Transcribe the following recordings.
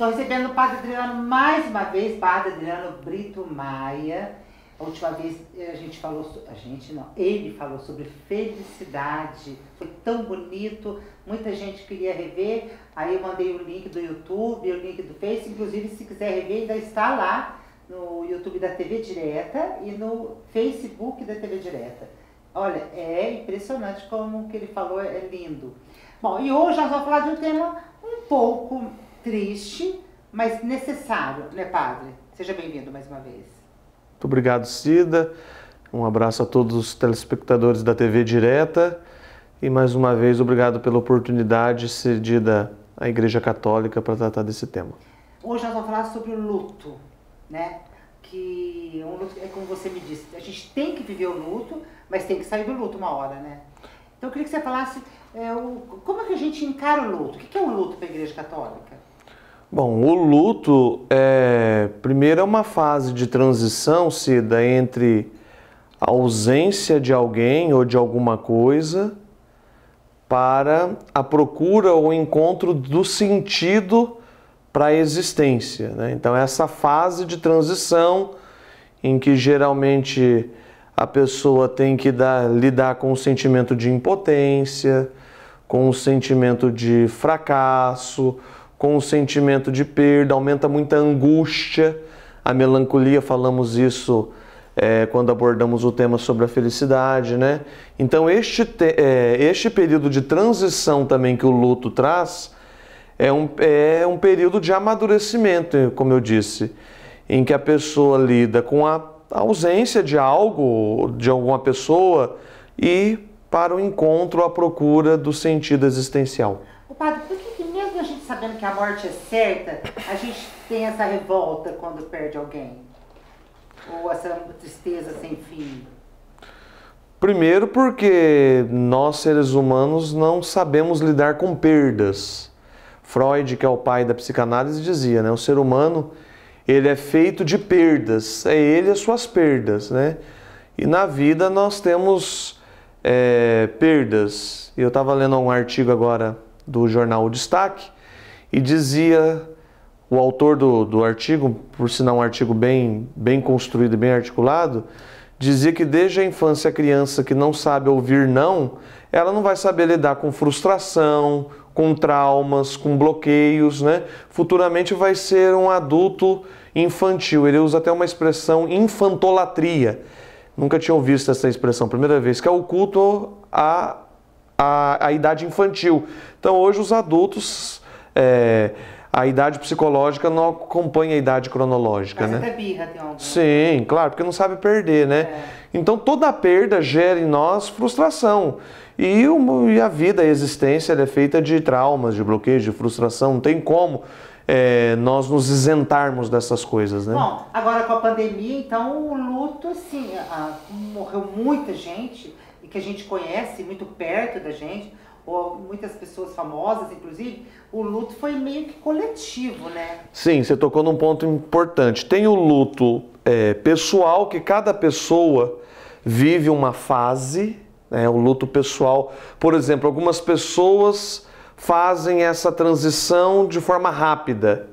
Estou recebendo o Padre Adriano mais uma vez, Padre Adriano Brito Maia. A última vez ele falou sobre felicidade, foi tão bonito, muita gente queria rever, aí eu mandei o link do YouTube, o link do Face, inclusive se quiser rever ainda está lá no YouTube da TV Direta e no Facebook da TV Direta. Olha, é impressionante como o que ele falou, é lindo. Bom, e hoje nós vamos falar de um tema um pouco triste, mas necessário, né, Padre? Seja bem-vindo mais uma vez. Muito obrigado, Cida. Um abraço a todos os telespectadores da TV Direta. E mais uma vez, obrigado pela oportunidade cedida à Igreja Católica para tratar desse tema. Hoje nós vamos falar sobre o luto, né? Que um luto, é como você me disse, a gente tem que viver o luto, mas tem que sair do luto uma hora, né? Então eu queria que você falasse como é que a gente encara o luto? O que é o luto para a Igreja Católica? Bom, o luto primeiro é uma fase de transição, Cida, entre a ausência de alguém ou de alguma coisa para a procura ou encontro do sentido para a existência, né? Então, essa fase de transição em que geralmente a pessoa tem que lidar com o sentimento de impotência, com o sentimento de fracasso, com o sentimento de perda, aumenta muita angústia, a melancolia, falamos isso quando abordamos o tema sobre a felicidade, né? Então este período de transição também que o luto traz é um período de amadurecimento, como eu disse, em que a pessoa lida com a ausência de algo, de alguma pessoa e para o encontro, a procura do sentido existencial. O Padre, por que mesmo a gente sabendo que a morte é certa, a gente tem essa revolta quando perde alguém? Ou essa tristeza sem fim? Primeiro porque nós, seres humanos, não sabemos lidar com perdas. Freud, que é o pai da psicanálise, dizia, né? O ser humano, ele é feito de perdas, é ele e as suas perdas, né? E na vida nós temos perdas. Eu estava lendo um artigo agora do jornal O Destaque, e dizia, o autor do artigo, por sinal um artigo bem construído e bem articulado, dizia que desde a infância a criança que não sabe ouvir não, ela não vai saber lidar com frustração, com traumas, com bloqueios, né? Futuramente vai ser um adulto infantil. Ele usa até uma expressão infantolatria. Nunca tinha ouvido essa expressão, primeira vez, que é o culto a idade infantil. Então hoje os adultos, a idade psicológica não acompanha a idade cronológica, mas né? até birra tem algum. Sim, claro, porque não sabe perder, né? Então toda perda gera em nós frustração. E a vida, a existência, ela é feita de traumas, de bloqueios, de frustração. Não tem como nós nos isentarmos dessas coisas, né? Bom, agora com a pandemia, então o luto, assim, morreu muita gente e que a gente conhece muito perto da gente, ou muitas pessoas famosas, inclusive, o luto foi meio que coletivo, né? Sim, você tocou num ponto importante. Tem o luto pessoal, que cada pessoa vive uma fase, né? O luto pessoal, por exemplo, algumas pessoas fazem essa transição de forma rápida.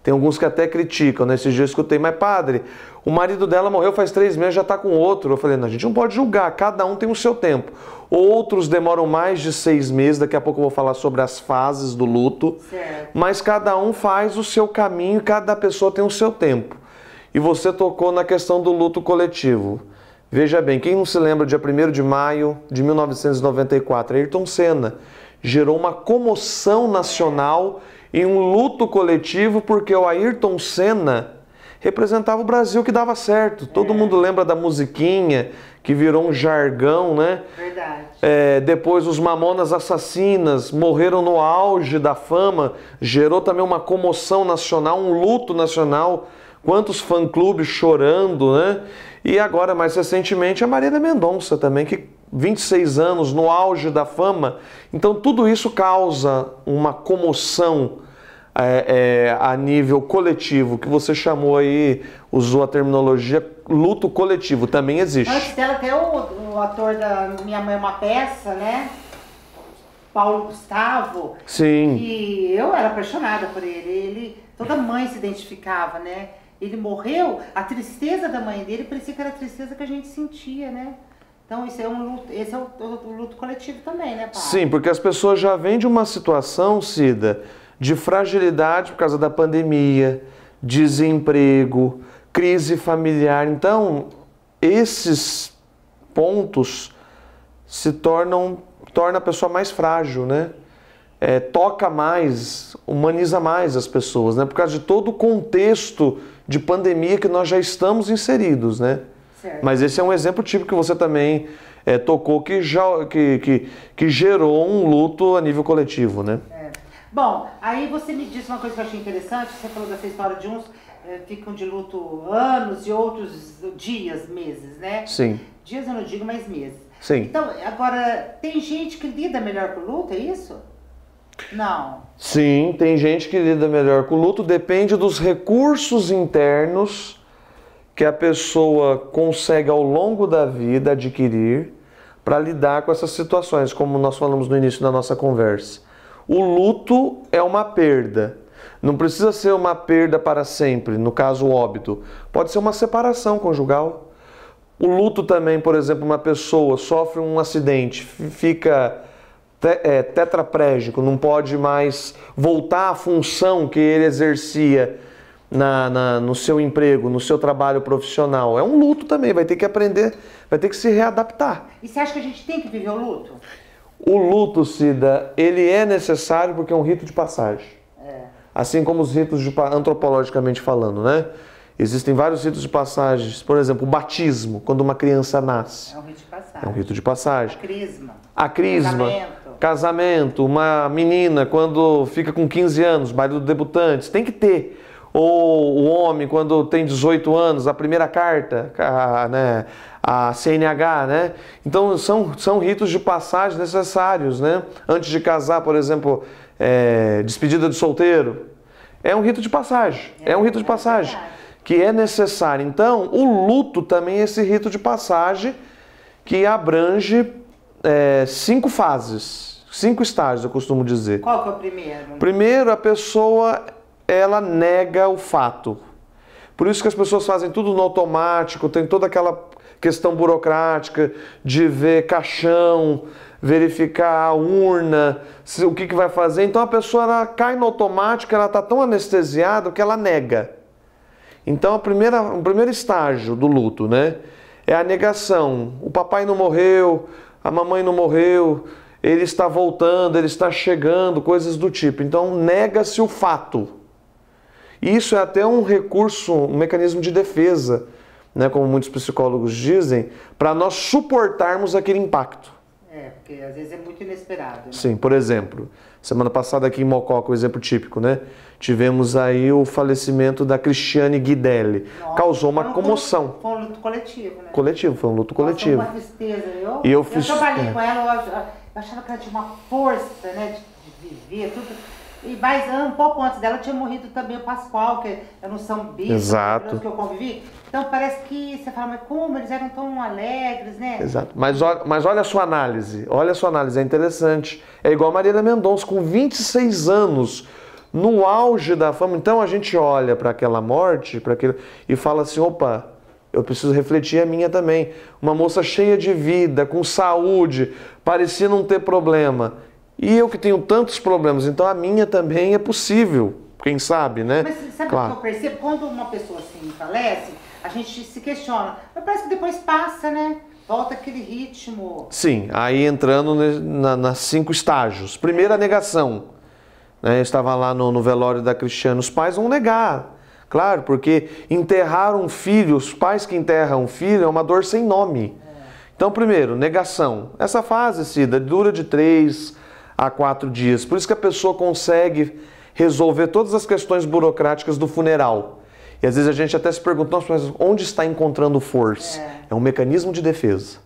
Tem alguns que até criticam, né? Esses dias eu escutei, mas padre, o marido dela morreu faz 3 meses, já está com outro. Eu falei, não, a gente não pode julgar, cada um tem o seu tempo. Outros demoram mais de 6 meses, daqui a pouco eu vou falar sobre as fases do luto. Certo. Mas cada um faz o seu caminho, cada pessoa tem o seu tempo. E você tocou na questão do luto coletivo. Veja bem, quem não se lembra, dia 1º de maio de 1994, Ayrton Senna gerou uma comoção nacional e um luto coletivo, porque o Ayrton Senna representava o Brasil que dava certo. Todo mundo lembra da musiquinha, que virou um jargão, né? Verdade. Depois os Mamonas Assassinas morreram no auge da fama, gerou também uma comoção nacional, um luto nacional. Quantos fã-clubes chorando, né? E agora, mais recentemente, a Marília Mendonça também, que 26 anos no auge da fama. Então tudo isso causa uma comoção a nível coletivo, que você chamou aí, usou a terminologia luto coletivo, também existe. Antes dela até o ator da Minha Mãe é uma Peça, né? Paulo Gustavo, Sim. que eu era apaixonada por ele. Toda mãe se identificava, né? Ele morreu, a tristeza da mãe dele parecia que era a tristeza que a gente sentia, né? Então esse é o luto coletivo também, né, Paulo? Sim, porque as pessoas já vêm de uma situação, Cida, de fragilidade por causa da pandemia, desemprego, crise familiar. Então, esses pontos torna a pessoa mais frágil, né? Toca mais, humaniza mais as pessoas, né? Por causa de todo o contexto de pandemia que nós já estamos inseridos, né? Certo. Mas esse é um exemplo típico que você também tocou, que gerou um luto a nível coletivo, né? Bom, aí você me disse uma coisa que eu achei interessante, você falou dessa história de uns ficam de luto anos e outros dias, meses, né? Sim. Dias eu não digo, mas meses. Sim. Então, agora, tem gente que lida melhor com o luto, é isso? Não. Sim, tem gente que lida melhor com o luto, depende dos recursos internos que a pessoa consegue ao longo da vida adquirir para lidar com essas situações, como nós falamos no início da nossa conversa. O luto é uma perda. Não precisa ser uma perda para sempre, no caso o óbito. Pode ser uma separação conjugal. O luto também, por exemplo, uma pessoa sofre um acidente, fica tetraplégico, não pode mais voltar à função que ele exercia no seu emprego, no seu trabalho profissional. É um luto também, vai ter que aprender, vai ter que se readaptar. E você acha que a gente tem que viver o luto? O luto, Cida, ele é necessário porque é um rito de passagem. Assim como os ritos antropologicamente falando, né? Existem vários ritos de passagens. Por exemplo, o batismo, quando uma criança nasce. É um rito de passagem. É um rito de passagem. A crisma. Casamento. Uma menina quando fica com 15 anos, baile do debutante, tem que ter. Ou o homem quando tem 18 anos, a primeira carta, a CNH, né? Então são ritos de passagem necessários, né? Antes de casar, por exemplo, despedida de solteiro. É um rito de passagem. É um rito de passagem que é necessário. Então, o luto também é esse rito de passagem que abrange 5 fases, 5 estágios, eu costumo dizer. Qual que é o primeiro? Primeiro, a pessoa, ela nega o fato. Por isso que as pessoas fazem tudo no automático, tem toda aquela questão burocrática de ver caixão, verificar a urna, o que vai fazer. Então a pessoa ela cai no automático, ela está tão anestesiada que ela nega. Então o primeiro estágio do luto, né, é a negação. O papai não morreu, a mamãe não morreu, ele está voltando, ele está chegando, coisas do tipo. Então nega-se o fato. Isso é até um recurso, um mecanismo de defesa, né, como muitos psicólogos dizem, para nós suportarmos aquele impacto. Porque às vezes é muito inesperado. Né? Sim, por exemplo, semana passada aqui em Mococa, um exemplo típico, né? Tivemos aí o falecimento da Cristiane Guidelli. Nossa, causou uma comoção. Foi um luto coletivo, né? Foi um luto coletivo. Nossa, uma tristeza. Eu trabalhei com ela, eu achava que ela tinha uma força, né, de viver, tudo. E mais um pouco antes dela tinha morrido também o Pascoal, que é no São Bento, Exato. Que eu convivi. Então parece que você fala, mas como eles eram tão alegres, né? Exato. Mas olha a sua análise, é interessante. É igual a Marília Mendonça, com 26 anos, no auge da fama. Então a gente olha para aquela morte e fala assim, opa, eu preciso refletir a minha também. Uma moça cheia de vida, com saúde, parecia não ter problema. E eu que tenho tantos problemas, então a minha também é possível, quem sabe, né? Mas sabe claro. O que eu percebo? Quando uma pessoa assim falece, a gente se questiona, mas parece que depois passa, né? Volta aquele ritmo. Sim, aí entrando nas 5 estágios. Primeiro, a negação. Eu estava lá no velório da Cristiane, os pais vão negar. Claro, porque enterrar um filho, os pais que enterram um filho é uma dor sem nome. Então, primeiro, negação. Essa fase, Cida, dura de 3 a 4 dias. Por isso que a pessoa consegue resolver todas as questões burocráticas do funeral. E às vezes a gente até se pergunta, nossa, mas onde está encontrando força? É um mecanismo de defesa.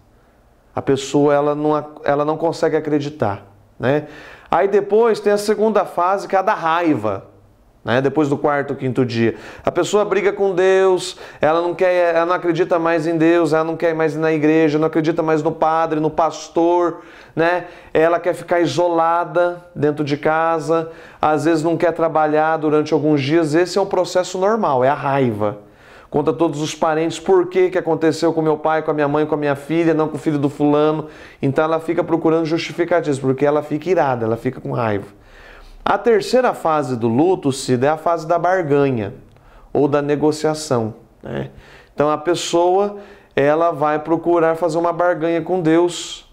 A pessoa ela não consegue acreditar, né? Aí depois tem a segunda fase, que é a da raiva. né? Depois do quarto ou quinto dia. A pessoa briga com Deus, ela não acredita mais em Deus, ela não quer mais ir na igreja, não acredita mais no padre, no pastor, né? Ela quer ficar isolada dentro de casa, às vezes não quer trabalhar durante alguns dias. Esse é um processo normal, é a raiva. Conta a todos os parentes por que aconteceu com meu pai, com a minha mãe, com a minha filha, não com o filho do fulano. Então ela fica procurando justificativas, porque ela fica irada, ela fica com raiva. A terceira fase do luto, Cida, é a fase da barganha ou da negociação, né? Então a pessoa, ela vai procurar fazer uma barganha com Deus.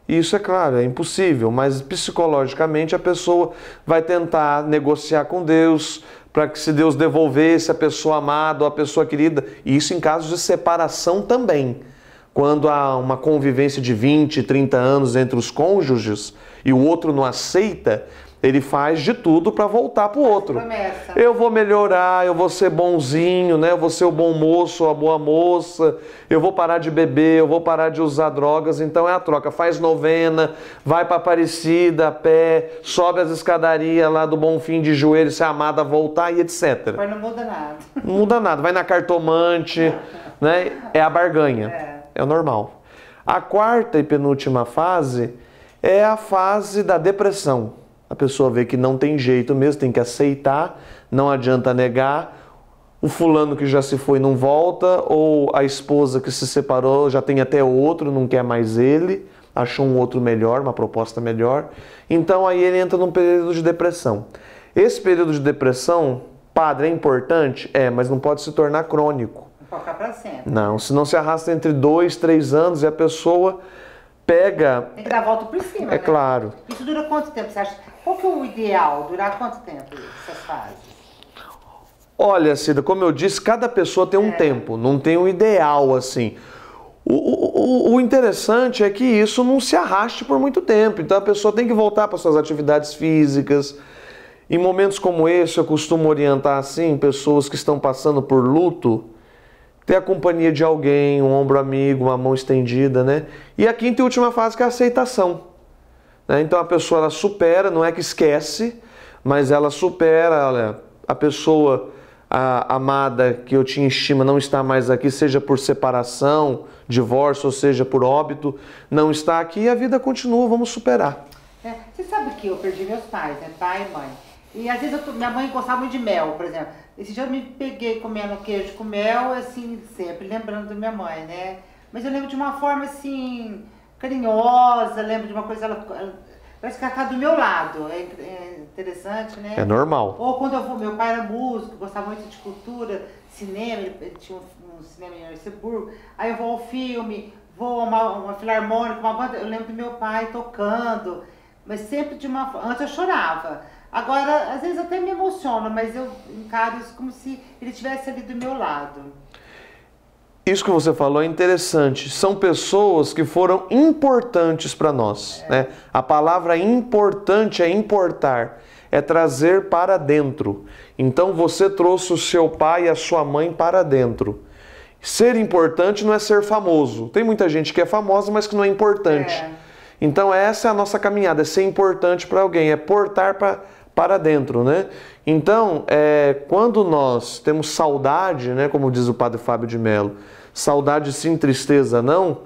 Isso, é claro, é impossível, mas psicologicamente a pessoa vai tentar negociar com Deus para que, se Deus devolvesse a pessoa amada ou a pessoa querida, e isso em casos de separação também. Quando há uma convivência de 20, 30 anos entre os cônjuges e o outro não aceita, ele faz de tudo para voltar para o outro. Promessa. Eu vou melhorar, eu vou ser bonzinho, né? Eu vou ser o bom moço, a boa moça, eu vou parar de beber, eu vou parar de usar drogas. Então é a troca. Faz novena, vai para Aparecida a pé, sobe as escadarias lá do Bonfim de joelho, se a amada voltar e etc. Mas não muda nada. Não muda nada. Vai na cartomante, né? É a barganha. É o normal. A quarta e penúltima fase é a fase da depressão. A pessoa vê que não tem jeito mesmo, tem que aceitar, não adianta negar. O fulano que já se foi não volta, ou a esposa que se separou já tem até outro, não quer mais ele, achou um outro melhor, uma proposta melhor. Então aí ele entra num período de depressão. Esse período de depressão, padre, é importante? É, mas não pode se tornar crônico. Não pode ficar para sempre. Não, senão se arrasta entre 2, 3 anos e a pessoa pega... Tem que dar a volta por cima, É né? claro. Isso dura quanto tempo, você acha? Qual que é o ideal? Durar quanto tempo essas fases? Olha, Cida, como eu disse, cada pessoa tem um tempo, não tem um ideal assim. O interessante é que isso não se arraste por muito tempo. Então a pessoa tem que voltar para suas atividades físicas. Em momentos como esse, eu costumo orientar assim, pessoas que estão passando por luto, ter a companhia de alguém, um ombro amigo, uma mão estendida, né? E a quinta e última fase, que é a aceitação. Então a pessoa, ela supera, não é que esquece, mas ela supera, olha, a pessoa a amada que eu tinha estima não está mais aqui, seja por separação, divórcio, ou seja por óbito, não está aqui, e a vida continua, vamos superar. Você sabe que eu perdi meus pais, né? Pai e mãe. E às vezes minha mãe gostava muito de mel, por exemplo. Esse dia eu me peguei comendo queijo com mel, assim, sempre lembrando da minha mãe, né? Mas eu lembro de uma forma, assim, carinhosa, lembro de uma coisa, parece que ela tá do meu lado, é interessante, né? É normal. Ou quando eu vou, meu pai era músico, gostava muito de cultura, cinema, ele tinha um cinema em Arceburgo, aí eu vou ao filme, vou a uma filarmônica, uma banda, eu lembro do meu pai tocando, mas sempre de uma forma, antes eu chorava, agora às vezes até me emociono, mas eu encaro isso como se ele estivesse ali do meu lado. Isso que você falou é interessante. São pessoas que foram importantes para nós, né? A palavra importante é importar, é trazer para dentro. Então você trouxe o seu pai e a sua mãe para dentro. Ser importante não é ser famoso. Tem muita gente que é famosa, mas que não é importante. Então essa é a nossa caminhada, é ser importante para alguém, é portar para dentro, né? Então, quando nós temos saudade, né, como diz o padre Fábio de Mello, saudade sim, tristeza não,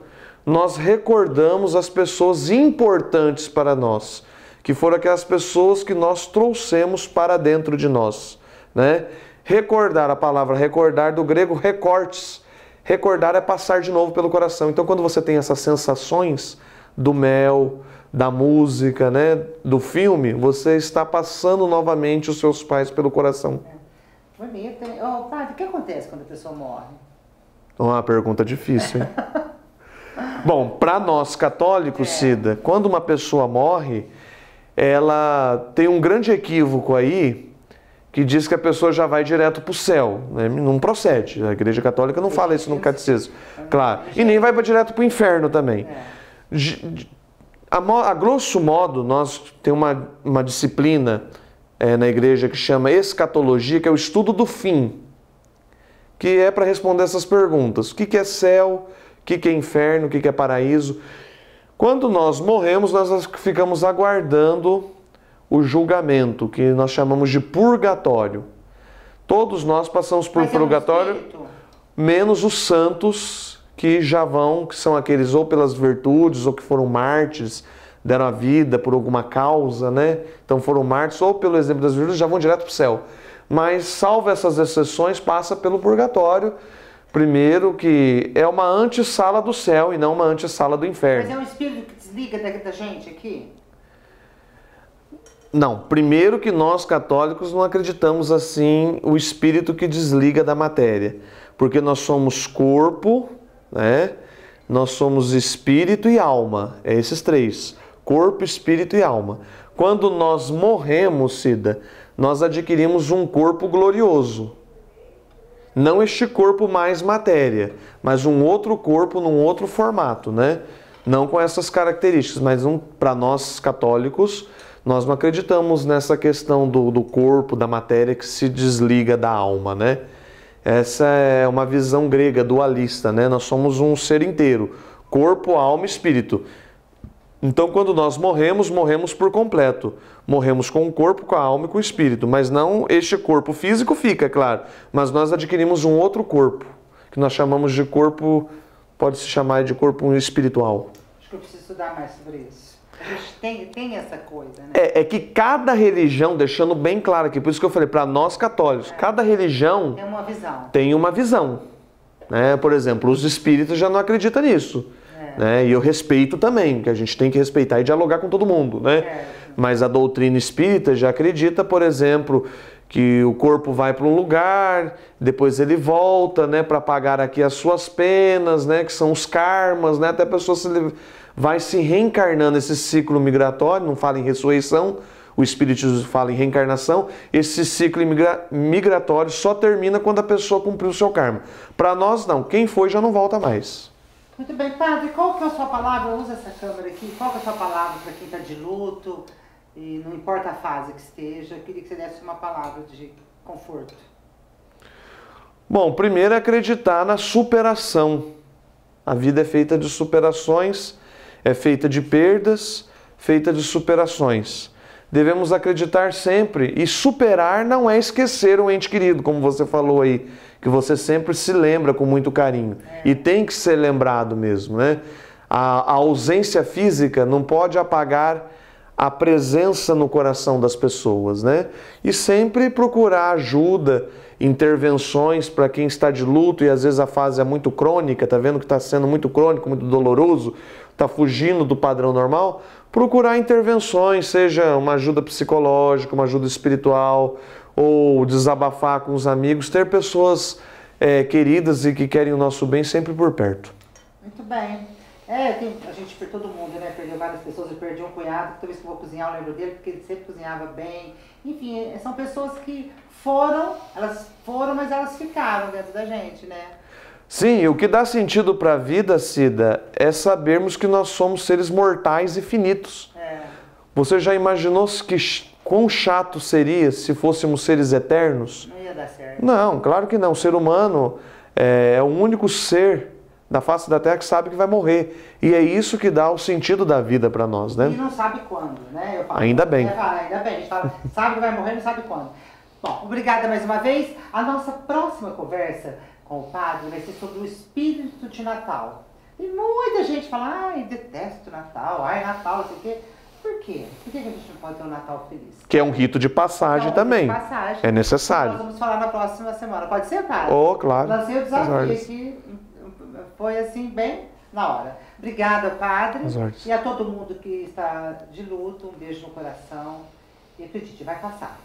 nós recordamos as pessoas importantes para nós, que foram aquelas pessoas que nós trouxemos para dentro de nós, né? Recordar, a palavra recordar do grego recortes, recordar é passar de novo pelo coração. Então quando você tem essas sensações do mel, da música, né, do filme, você está passando novamente os seus pais pelo coração. Bonito, hein? Padre, o que acontece quando a pessoa morre? Uma pergunta difícil, hein? Bom, para nós católicos, Cida, quando uma pessoa morre, ela tem um grande equívoco aí, que diz que a pessoa já vai direto para o céu, né? Não procede. A Igreja Católica não fala isso no catecismo, claro. E nem vai direto para o inferno também. A grosso modo, nós temos uma disciplina na igreja que chama escatologia, que é o estudo do fim, que é para responder essas perguntas. O que é céu? O que é inferno? O que é paraíso? Quando nós morremos, nós ficamos aguardando o julgamento, que nós chamamos de purgatório. Todos nós passamos por purgatório, menos os santos que já vão, que são aqueles ou pelas virtudes, ou que foram mártires, deram a vida por alguma causa, né? Então foram mártires, ou pelo exemplo das virtudes, já vão direto para o céu. Mas, salvo essas exceções, passa pelo purgatório, primeiro, que é uma antessala do céu e não uma antessala do inferno. Mas é um espírito que desliga da gente aqui? Não, primeiro que nós católicos não acreditamos assim o espírito que desliga da matéria, porque nós somos corpo, né? Nós somos espírito e alma, é esses três, corpo, espírito e alma. Quando nós morremos, Cida, nós adquirimos um corpo glorioso. Não este corpo mais matéria, mas um outro corpo num outro formato, né? Não com essas características, mas para nós católicos, nós não acreditamos nessa questão do corpo, da matéria que se desliga da alma, né? Essa é uma visão grega, dualista, né? Nós somos um ser inteiro, corpo, alma e espírito. Então, quando nós morremos, morremos por completo. Morremos com o corpo, com a alma e com o espírito. Mas não este corpo físico fica, é claro. Mas nós adquirimos um outro corpo, que nós chamamos de corpo, pode-se chamar de corpo espiritual. Acho que eu preciso estudar mais sobre isso. A gente tem essa coisa, né? É que cada religião, deixando bem claro aqui, por isso que eu falei, para nós católicos, cada religião tem uma visão. Né? Por exemplo, os espíritas já não acreditam nisso. Né? E eu respeito também, que a gente tem que respeitar e dialogar com todo mundo, né? Mas a doutrina espírita já acredita, por exemplo, que o corpo vai para um lugar, depois ele volta, né, para pagar aqui as suas penas, né, que são os karmas, né? Até a pessoa vai se reencarnando esse ciclo migratório, não fala em ressurreição, o espiritismo fala em reencarnação, esse ciclo migratório só termina quando a pessoa cumpriu o seu karma. Para nós não, quem foi já não volta mais. Muito bem, padre, qual que é a sua palavra? Usa essa câmera aqui. Qual que é a sua palavra para quem está de luto e não importa a fase que esteja? Eu queria que você desse uma palavra de conforto. Bom, primeiro é acreditar na superação. A vida é feita de superações, é feita de perdas, feita de superações. Devemos acreditar sempre, e superar não é esquecer um ente querido, como você falou aí, que você sempre se lembra com muito carinho. E tem que ser lembrado mesmo, né? A ausência física não pode apagar a presença no coração das pessoas, né? E sempre procurar ajuda, intervenções para quem está de luto e às vezes a fase é muito crônica, tá vendo que está sendo muito crônico, muito doloroso, está fugindo do padrão normal, procurar intervenções, seja uma ajuda psicológica, uma ajuda espiritual, ou desabafar com os amigos, ter pessoas queridas e que querem o nosso bem sempre por perto. Muito bem. A gente perdeu todo mundo, né? Perdeu várias pessoas. Eu perdi um cunhado, que toda vez que eu vou cozinhar eu lembro dele, porque ele sempre cozinhava bem. Enfim, são pessoas que elas foram, mas elas ficaram dentro da gente, né? Sim, o que dá sentido para a vida, Cida, é sabermos que nós somos seres mortais e finitos. Você já imaginou quão chato seria se fôssemos seres eternos? Não ia dar certo. Não, claro que não. O ser humano é o único ser da face da Terra que sabe que vai morrer. E é isso que dá o sentido da vida para nós, né? E não sabe quando, né? Ainda bem. Ainda bem, a gente sabe que vai morrer, não sabe quando. Bom, obrigada mais uma vez. A nossa próxima conversa com o padre vai ser sobre o espírito de Natal. E muita gente fala, ai, detesto Natal, ai, Natal, não sei o quê. Por quê? Por que a gente não pode ter um Natal feliz? Que é um rito de passagem também. Rito de passagem. É necessário. Nós vamos falar na próxima semana. Pode ser, padre? Claro. Lancei o desafio aqui. Foi assim, bem na hora. Obrigada, padre. E a todo mundo que está de luto, um beijo no coração. E acredite, vai passar.